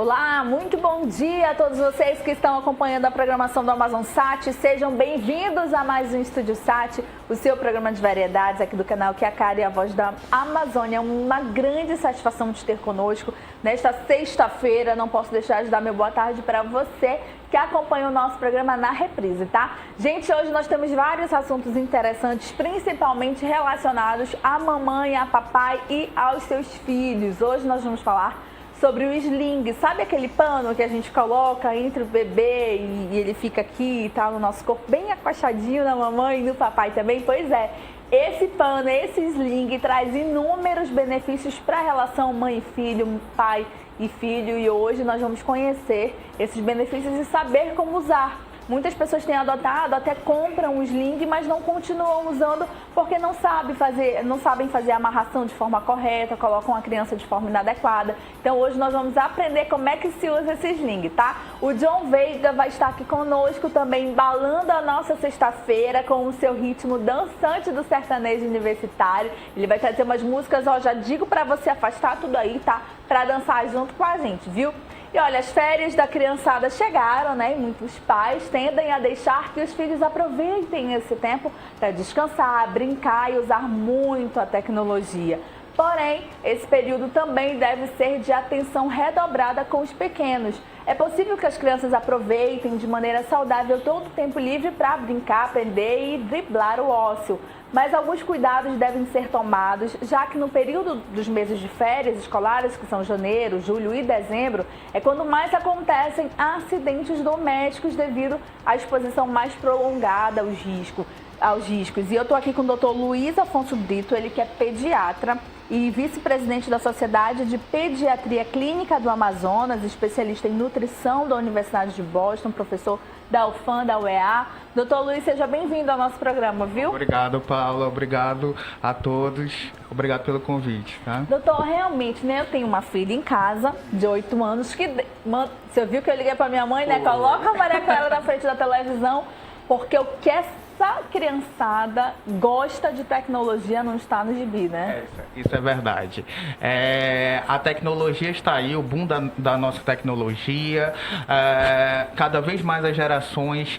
Olá, muito bom dia a todos vocês que estão acompanhando a programação do Amazon Sat. Sejam bem-vindos a mais um Estúdio Sat, o seu programa de variedades aqui do canal Que é a Cara e a Voz da Amazônia. É uma grande satisfação de ter conosco nesta sexta-feira. Não posso deixar de dar meu boa tarde para você que acompanha o nosso programa na reprise, tá? Gente, hoje nós temos vários assuntos interessantes, principalmente relacionados à mamãe, a papai e aos seus filhos. Hoje nós vamos falar sobre o sling, sabe aquele pano que a gente coloca entre o bebê e ele fica aqui e tal no nosso corpo, bem acochadinho na mamãe e no papai também? Pois é, esse pano, esse sling traz inúmeros benefícios para a relação mãe e filho, pai e filho, e hoje nós vamos conhecer esses benefícios e saber como usar. Muitas pessoas têm adotado, até compram o sling, mas não continuam usando porque não sabem fazer a amarração de forma correta, colocam a criança de forma inadequada. Então hoje nós vamos aprender como é que se usa esse sling, tá? O John Veiga vai estar aqui conosco também, embalando a nossa sexta-feira com o seu ritmo dançante do sertanejo universitário. Ele vai trazer umas músicas, ó, já digo pra você afastar tudo aí, tá? Pra dançar junto com a gente, viu? E olha, as férias da criançada chegaram, né? E muitos pais tendem a deixar que os filhos aproveitem esse tempo para descansar, brincar e usar muito a tecnologia. Porém, esse período também deve ser de atenção redobrada com os pequenos. É possível que as crianças aproveitem de maneira saudável todo o tempo livre para brincar, aprender e driblar o ócio. Mas alguns cuidados devem ser tomados, já que no período dos meses de férias escolares, que são janeiro, julho e dezembro, é quando mais acontecem acidentes domésticos devido à exposição mais prolongada aos riscos. E eu estou aqui com o Dr. Luiz Afonso Brito, ele que é pediatra e vice-presidente da Sociedade de Pediatria Clínica do Amazonas, especialista em nutrição da Universidade de Boston, professor da UFAM, da UEA. Doutor Luiz, seja bem-vindo ao nosso programa, viu? Obrigado, Paula. Obrigado a todos. Obrigado pelo convite, tá? Doutor, realmente, né? Eu tenho uma filha em casa de 8 anos que... Você viu que eu liguei para minha mãe, né? Coloca a Maria Clara na frente da televisão, porque eu quero... Essa criançada gosta de tecnologia, não está no gibi, né? Isso é verdade. A tecnologia está aí, o boom da nossa tecnologia. Cada vez mais as gerações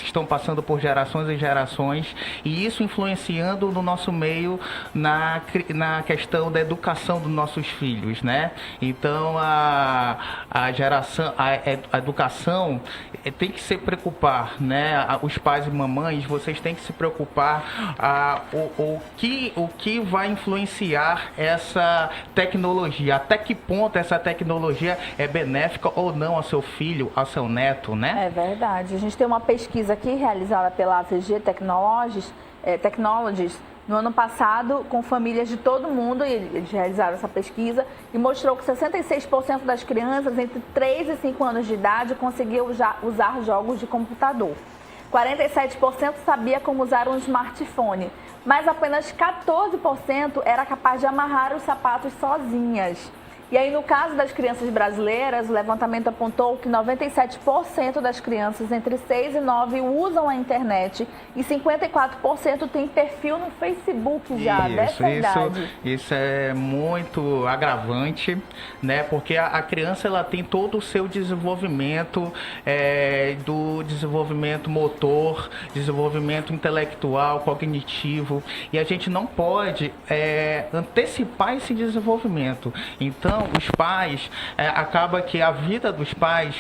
estão passando por gerações e gerações, e isso influenciando no nosso meio na questão da educação dos nossos filhos, né? Então a educação tem que se preocupar, né? Os pais e mamães, vocês têm que se preocupar o que vai influenciar essa tecnologia, até que ponto essa tecnologia é benéfica ou não ao seu filho, ao seu neto, né? É verdade. A gente tem uma pesquisa aqui realizada pela AVG Technologies no ano passado com famílias de todo mundo, e eles realizaram essa pesquisa e mostrou que 66% das crianças entre 3 e 5 anos de idade conseguiam usar jogos de computador. 47% sabia como usar um smartphone, mas apenas 14% era capaz de amarrar os sapatos sozinhas. E aí, no caso das crianças brasileiras, o levantamento apontou que 97% das crianças entre 6 e 9 usam a internet e 54% têm perfil no Facebook já, dessa idade. Isso é muito agravante, né? Porque a criança ela tem todo o seu desenvolvimento, do desenvolvimento motor, desenvolvimento intelectual, cognitivo, e a gente não pode antecipar esse desenvolvimento. Então, os pais, acaba que a vida dos pais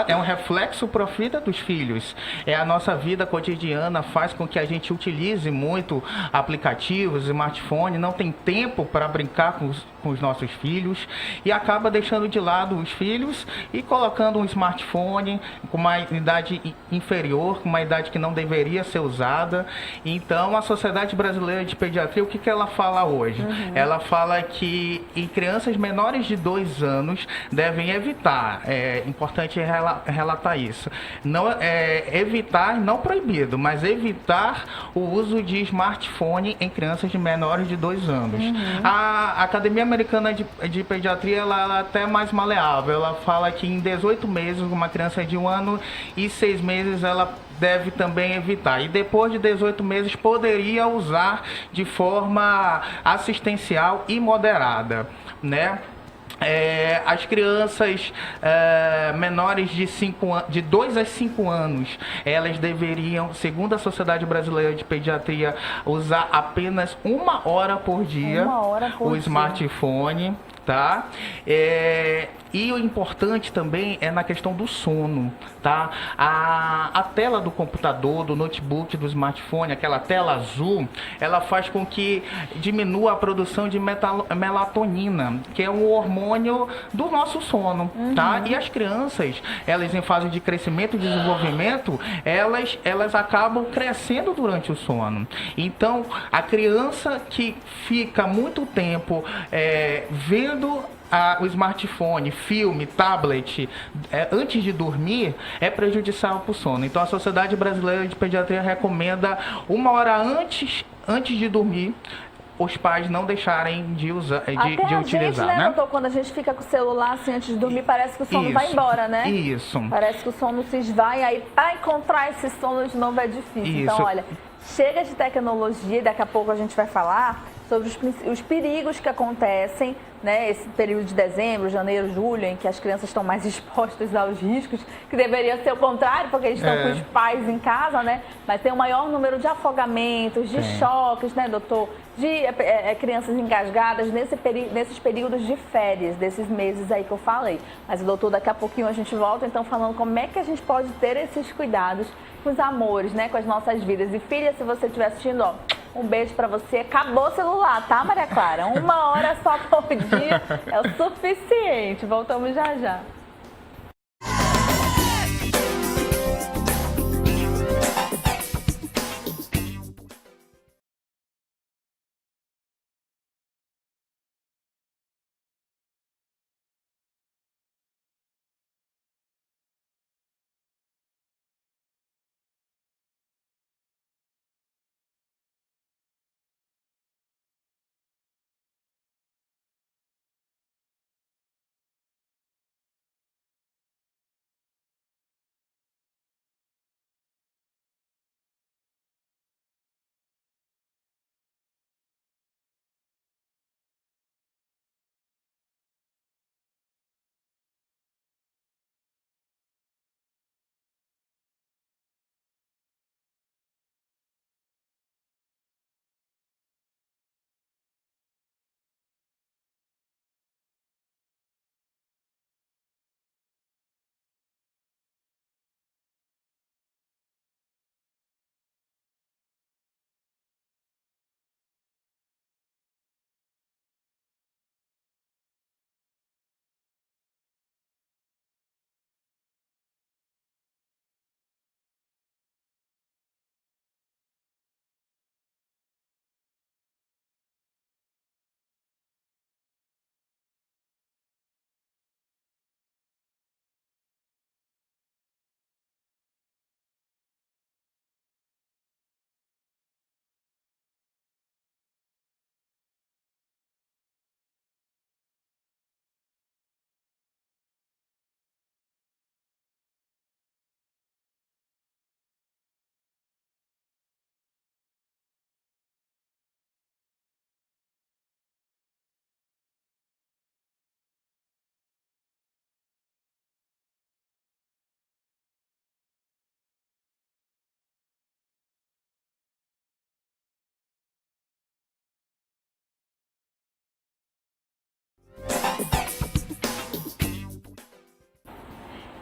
é um reflexo para a vida dos filhos. A nossa vida cotidiana faz com que a gente utilize muito aplicativos, smartphone, não tem tempo para brincar com os nossos filhos e acaba deixando de lado os filhos e colocando um smartphone com uma idade inferior, com uma idade que não deveria ser usada. Então, a Sociedade Brasileira de Pediatria, o que ela fala hoje? Ela fala que em crianças menores de 2 anos devem evitar, é importante relatar isso, não, evitar, não proibido, mas evitar o uso de smartphone em crianças de menores de 2 anos. A Academia Americana de Pediatria ela é até mais maleável, ela fala que em 18 meses, uma criança de 1 ano e 6 meses, ela deve também evitar. E depois de 18 meses poderia usar de forma assistencial e moderada, né? as crianças menores de 2 a 5 anos, elas deveriam, segundo a Sociedade Brasileira de Pediatria, usar apenas 1 hora por dia o smartphone. Tá? E o importante também é na questão do sono, tá? A tela do computador, do notebook, do smartphone, aquela tela azul, ela faz com que diminua a produção de melatonina, que é um hormônio do nosso sono, tá? E as crianças, elas em fase de crescimento e desenvolvimento, elas acabam crescendo durante o sono. Então, a criança que fica muito tempo vendo o smartphone, filme, tablet, antes de dormir, é prejudicial para o sono. Então, a Sociedade Brasileira de Pediatria recomenda 1 hora antes de dormir, os pais não deixarem de utilizar, né, doutor? Quando a gente fica com o celular assim antes de dormir, parece que o sono vai embora, né? Isso. Parece que o sono se esvai, aí para encontrar esse sono de novo é difícil. Isso. Então, olha, chega de tecnologia, daqui a pouco a gente vai falar sobre os perigos que acontecem, né, esse período de dezembro, janeiro, julho, em que as crianças estão mais expostas aos riscos, que deveria ser o contrário, porque eles estão com os pais em casa, né? Mas tem um maior número de afogamentos, de choques, né, doutor? De crianças engasgadas nesses períodos de férias, desses meses aí que eu falei. Mas, doutor, daqui a pouquinho a gente volta, então, falando como é que a gente pode ter esses cuidados com os amores, né, com as nossas vidas. E, filha, se você estiver assistindo, ó, um beijo pra você. Acabou o celular, tá, Maria Clara? 1 hora só por dia é o suficiente. Voltamos já já.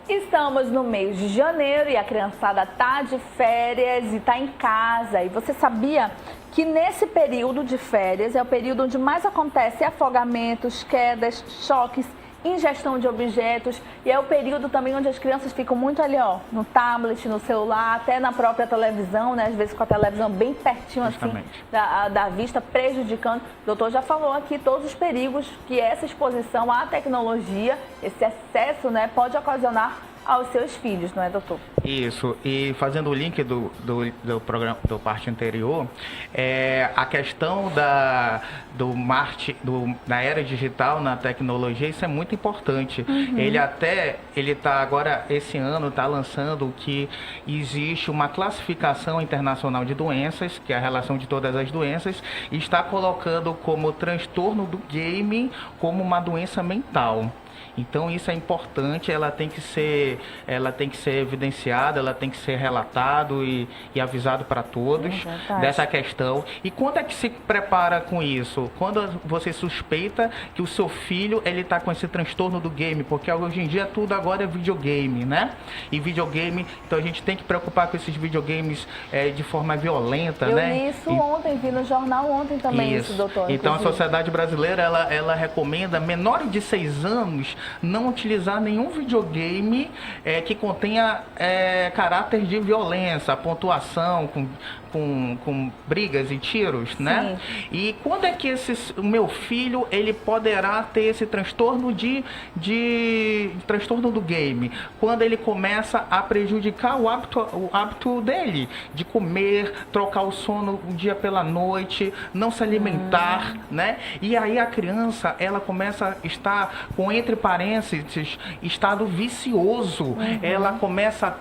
Estamos no mês de janeiro e a criançada tá de férias e tá em casa. E você sabia que nesse período de férias é o período onde mais acontece afogamentos, quedas, choques, ingestão de objetos, e é o período também onde as crianças ficam muito ali, ó, no tablet, no celular, até na própria televisão, né? Às vezes com a televisão bem pertinho assim da vista, prejudicando. O doutor já falou aqui todos os perigos que essa exposição à tecnologia, esse excesso, né, pode ocasionar aos seus filhos, não é, doutor? Isso, e fazendo o link do programa do parte anterior, a questão da era digital na tecnologia, isso é muito importante. Ele está agora, esse ano, está lançando que existe uma classificação internacional de doenças, que é a relação de todas as doenças, e está colocando como transtorno do game como uma doença mental. Então isso é importante, ela tem que ser evidenciada, ela tem que ser relatado e avisado para todos dessa questão. E quando é que se prepara com isso? Quando você suspeita que o seu filho ele está com esse transtorno do game, porque hoje em dia tudo agora é videogame, né? E videogame, então a gente tem que preocupar com esses videogames de forma violenta, né? Eu li isso ontem, vi no jornal ontem também isso, doutor. Então inclusive. a sociedade brasileira ela recomenda menores de 6 anos não utilizar nenhum videogame que contenha caráter de violência, pontuação, com brigas e tiros, né? E quando é que o meu filho ele poderá ter esse transtorno transtorno do game? Quando ele começa a prejudicar o hábito dele de comer, trocar o sono o dia pela noite, não se alimentar, né? E aí a criança ela começa a estar com, entre parênteses, estado vicioso. Ela começa a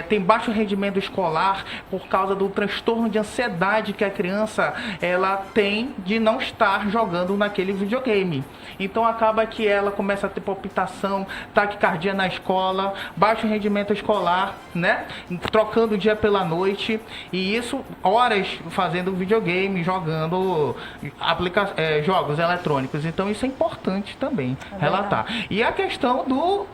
tem baixo rendimento escolar por causa do transtorno de ansiedade que a criança ela tem de não estar jogando naquele videogame. Então acaba que ela começa a ter palpitação, taquicardia na escola, baixo rendimento escolar, né? Trocando o dia pela noite, e isso horas fazendo videogame, jogando jogos eletrônicos. Então isso é importante também relatar. E a questão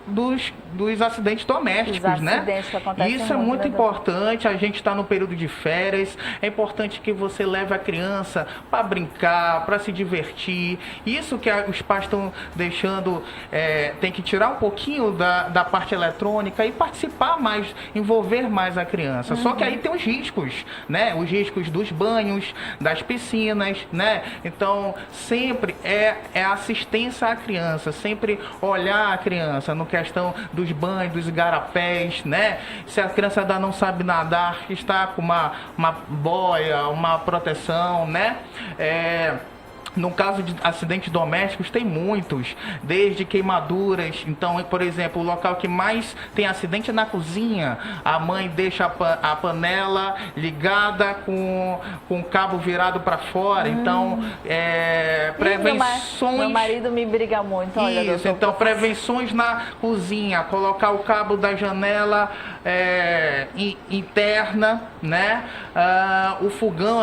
dos acidentes domésticos, né? Isso é muito importante. A gente está no período de férias, é importante que você leve a criança para brincar, para se divertir. Isso que os pais estão deixando, tem que tirar um pouquinho da parte eletrônica e participar mais, envolver mais a criança. Só que aí tem os riscos, né? Os riscos dos banhos, das piscinas, né? Então, sempre é assistência à criança, sempre olhar a criança no questão dos banhos, dos igarapés, né? Se a criança ainda não sabe nadar, está com uma boia, uma proteção, né? No caso de acidentes domésticos, tem muitos, desde queimaduras. Então, por exemplo, o local que mais tem acidente é na cozinha. A mãe deixa a panela ligada com o cabo virado para fora. Então, prevenções... Meu marido me briga muito. Olha, isso, então prevenções na cozinha. Colocar o cabo da janela interna, né? O fogão,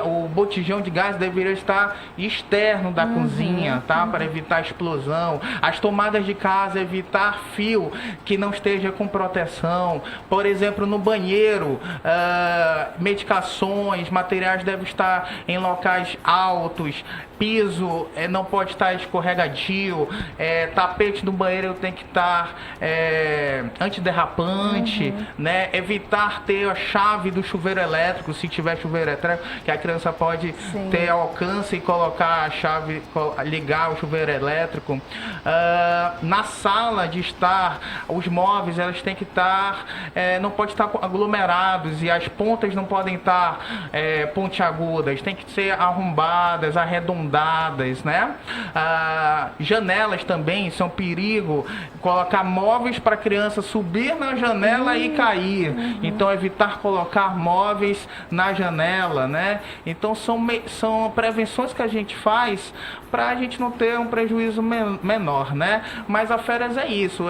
o botijão de gás deveria estar externo da cozinha, tá? Para evitar explosão. As tomadas de casa, evitar fio que não esteja com proteção. Por exemplo, no banheiro, medicações, materiais devem estar em locais altos. Piso não pode estar escorregadio. Tapete do banheiro tem que estar antiderrapante, né? Evitar ter a chave do chuveiro elétrico, se tiver chuveiro elétrico, que a criança pode ter alcance e colocar a chave, ligar o chuveiro elétrico. Na sala de estar, os móveis elas têm que estar, não pode estar aglomerados, e as pontas não podem estar pontiagudas, tem que ser arrombadas, arredondadas, né? Janelas também são perigo, colocar móveis para a criança subir na janela e cair. Então evitar colocar móveis na janela, né? Então são prevenções que a gente faz para a gente não ter um prejuízo menor, né? Mas a férias é isso,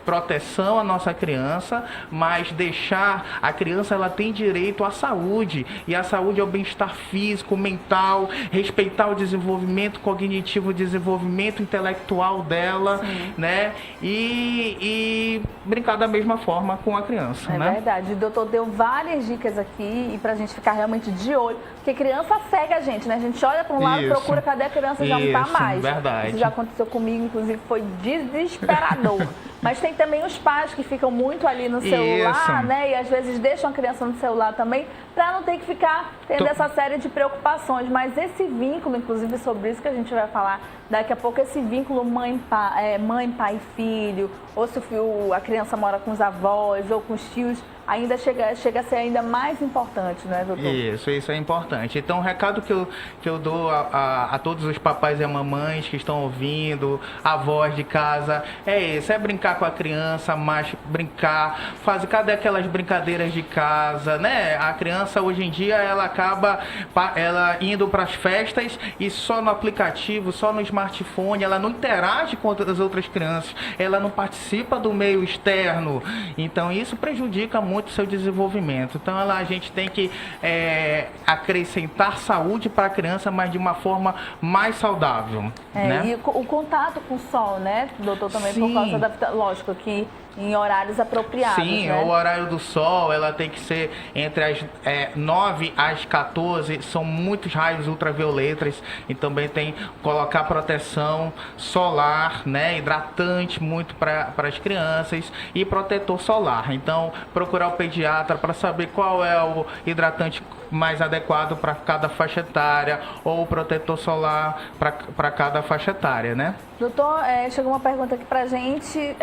proteção à nossa criança, mas deixar a criança, ela tem direito à saúde, e a saúde é o bem-estar físico, mental, respeitar o desenvolvimento cognitivo, o desenvolvimento intelectual dela, né? E brincar da mesma forma com a criança, né? É verdade, o doutor deu várias dicas aqui, e pra gente ficar realmente de olho, porque criança cega a gente, né? A gente olha para um lado, procura cadê a criança criança já não tá Isso, mais. verdade. Isso já aconteceu comigo, inclusive foi desesperador. Mas tem também os pais que ficam muito ali no celular, né? E às vezes deixam a criança no celular também, para não ter que ficar tendo essa série de preocupações. Mas esse vínculo, inclusive sobre isso que a gente vai falar daqui a pouco, esse vínculo mãe, pai e filho, ou se a criança mora com os avós ou com os tios, ainda chega a ser ainda mais importante, né, doutor? Isso é importante. Então, o recado que eu dou a todos os papais e mamães que estão ouvindo, avós de casa, é esse, é brincar com a criança, mas brincar, fazer cada aquelas brincadeiras de casa, né? A criança, hoje em dia, ela acaba indo para as festas e só no aplicativo, só no smartphone, ela não interage com as outras crianças, ela não participa do meio externo. Então, isso prejudica muito o seu desenvolvimento. Então a gente tem que acrescentar saúde para a criança, mas de uma forma mais saudável. Né? E o contato com o sol, né, doutor, também por causa da... Lógico que em horários apropriados. Sim, né? O horário do sol, ela tem que ser entre as 9 às 14, são muitos raios ultravioletas, e também tem que colocar proteção solar, né, hidratante muito para as crianças, e protetor solar. Então, procurar o pediatra para saber qual é o hidratante mais adequado para cada faixa etária, ou o protetor solar para cada faixa etária, né? Doutor, chegou uma pergunta aqui pra gente,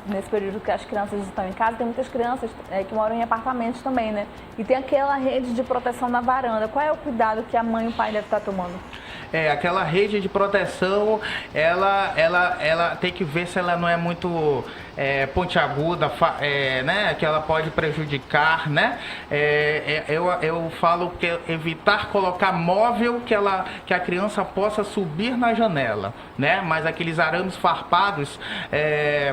nesse período que as crianças estão em casa, tem muitas crianças que moram em apartamentos também, né? E tem aquela rede de proteção na varanda. Qual é o cuidado que a mãe e o pai devem estar tomando? Aquela rede de proteção, ela tem que ver se ela não é muito pontiaguda, né? Que ela pode prejudicar, né? Eu falo que evitar colocar móvel que a criança possa subir na janela, né? Mas aqueles arames farpados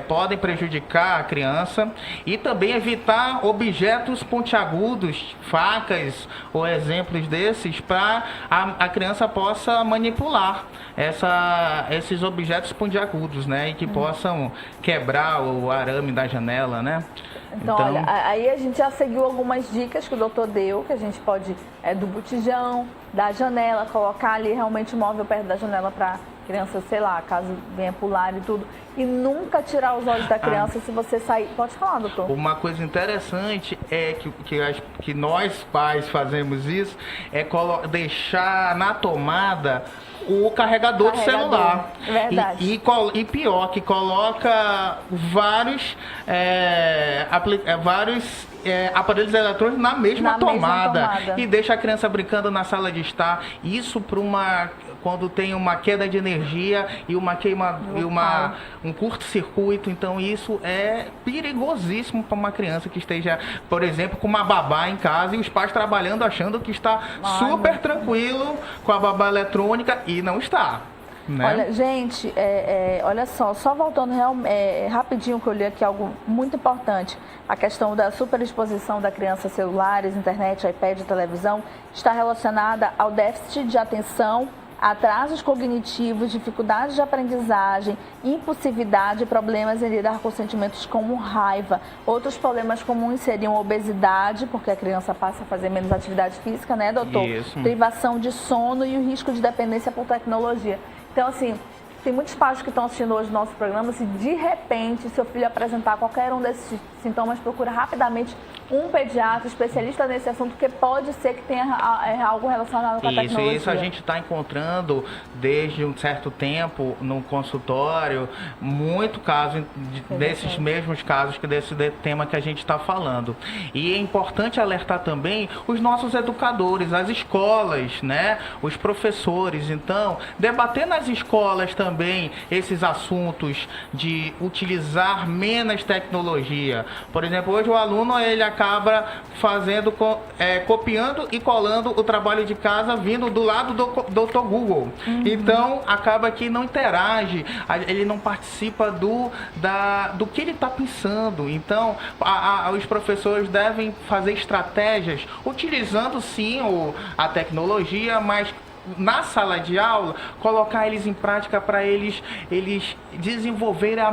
podem prejudicar a criança, e também evitar objetos pontiagudos, facas ou exemplos desses, para a criança possa manipular esses objetos pontiagudos, né? E que possam quebrar o arame da janela, né? Então, olha, aí a gente já seguiu algumas dicas que o doutor deu, que a gente pode, do botijão, da janela, colocar ali realmente o móvel perto da janela para criança, sei lá, caso venha pular e tudo. E nunca tirar os olhos da criança se você sair. Pode falar, doutor. Uma coisa interessante é que nós pais fazemos isso, deixar na tomada o carregador de celular. Verdade. E pior, que coloca vários aparelhos eletrônicos na mesma tomada e deixa a criança brincando na sala de estar. Isso quando tem uma queda de energia e um curto-circuito, então isso é perigosíssimo para uma criança que esteja, por exemplo, com uma babá em casa e os pais trabalhando achando que está super tranquilo com a babá eletrônica, e não está. Né? Olha, gente, olha só voltando rapidinho, que eu li aqui algo muito importante. A questão da superexposição da criança a celulares, internet, iPad, televisão, está relacionada ao déficit de atenção, atrasos cognitivos, dificuldades de aprendizagem, impulsividade, problemas em lidar com sentimentos como raiva. Outros problemas comuns seriam obesidade, porque a criança passa a fazer menos atividade física, né, doutor? Isso. Privação de sono e o risco de dependência por tecnologia. Então, assim, tem muitos pais que estão assistindo hoje o nosso programa. Se de repente seu filho apresentar qualquer um desses sintomas, procura rapidamente um pediatra especialista nesse assunto, porque pode ser que tenha algo relacionado com a tecnologia. Isso a gente está encontrando desde um certo tempo no consultório, muito caso desses mesmos casos, desse tema que a gente está falando. E é importante alertar também os nossos educadores, as escolas, né? Os professores. Então, debater nas escolas também esses assuntos de utilizar menos tecnologia. Por exemplo, hoje o aluno ele acaba copiando e colando o trabalho de casa vindo do lado do Dr. Google. Então, acaba que não interage, ele não participa do que ele está pensando. Então, os professores devem fazer estratégias utilizando sim a tecnologia, mas na sala de aula, colocar eles em prática para eles desenvolverem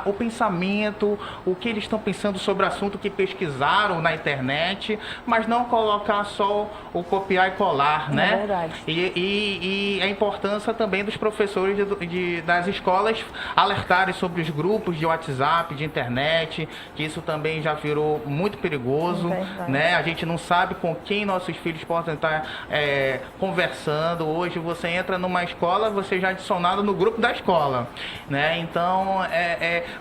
o pensamento, o que eles estão pensando sobre o assunto que pesquisaram na internet, mas não colocar só o copiar e colar, né? É verdade. E a importância também dos professores das escolas alertarem sobre os grupos de WhatsApp, de internet, que isso também já virou muito perigoso, né? A gente não sabe com quem nossos filhos podem estar conversando. Hoje você entra numa escola, você já é adicionado no grupo da escola, né? Então,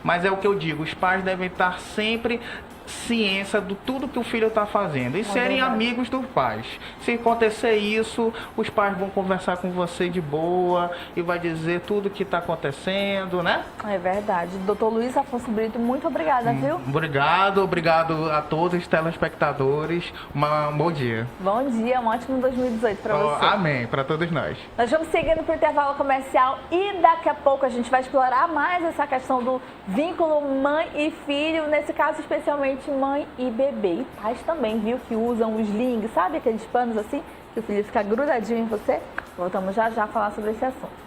mas é o que eu digo, os pais devem estar sempre ciência do tudo que o filho está fazendo e serem amigos dos pais. Se acontecer isso, os pais vão conversar com você de boa e vai dizer tudo que está acontecendo, né? É verdade. Doutor Luiz Afonso Brito, muito obrigada, viu? Obrigado a todos os telespectadores. Um bom dia. Bom dia, um ótimo 2018 para você. Amém, para todos nós. Nós vamos seguindo para o intervalo comercial e daqui a pouco a gente vai explorar mais essa questão do vínculo mãe e filho, nesse caso especialmente mãe e bebê. E pais também, viu, que usam os slings, sabe aqueles panos assim, que o filho fica grudadinho em você? Voltamos já a falar sobre esse assunto.